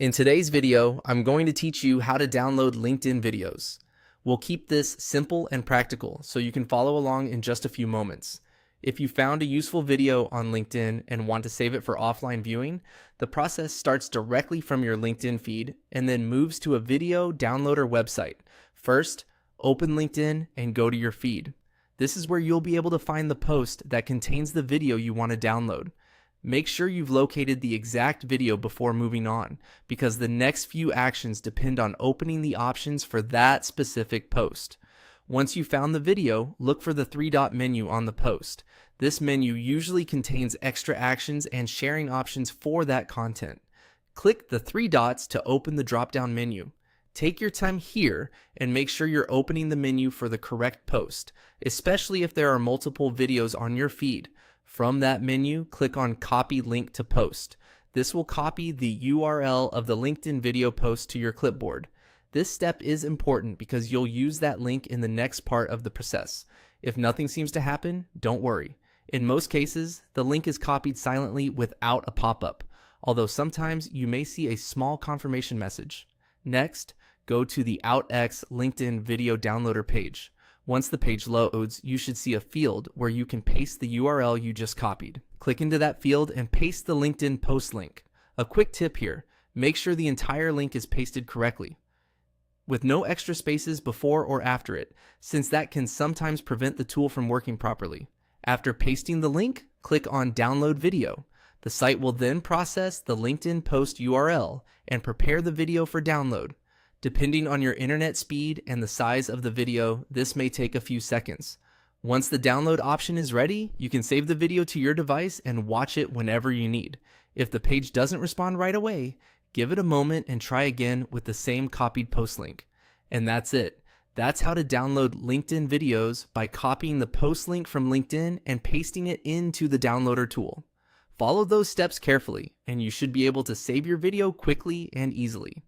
In today's video, I'm going to teach you how to download LinkedIn videos. We'll keep this simple and practical so you can follow along in just a few moments. If you found a useful video on LinkedIn and want to save it for offline viewing, the process starts directly from your LinkedIn feed and then moves to a video downloader website. First, open LinkedIn and go to your feed. This is where you'll be able to find the post that contains the video you want to download. Make sure you've located the exact video before moving on, because the next few actions depend on opening the options for that specific post. Once you've found the video, look for the three-dot menu on the post. This menu usually contains extra actions and sharing options for that content. Click the three dots to open the drop-down menu. Take your time here and make sure you're opening the menu for the correct post, especially if there are multiple videos on your feed. From that menu, click on Copy Link to Post. This will copy the URL of the LinkedIn video post to your clipboard. This step is important because you'll use that link in the next part of the process. If nothing seems to happen, don't worry. In most cases, the link is copied silently without a pop-up, although sometimes you may see a small confirmation message. Next, go to the OutX LinkedIn video downloader page. Once the page loads, you should see a field where you can paste the URL you just copied. Click into that field and paste the LinkedIn post link. A quick tip here, make sure the entire link is pasted correctly, with no extra spaces before or after it, since that can sometimes prevent the tool from working properly. After pasting the link, click on Download Video. The site will then process the LinkedIn post URL and prepare the video for download. Depending on your internet speed and the size of the video, this may take a few seconds. Once the download option is ready, you can save the video to your device and watch it whenever you need. If the page doesn't respond right away, give it a moment and try again with the same copied post link. And that's it. That's how to download LinkedIn videos by copying the post link from LinkedIn and pasting it into the downloader tool. Follow those steps carefully, and you should be able to save your video quickly and easily.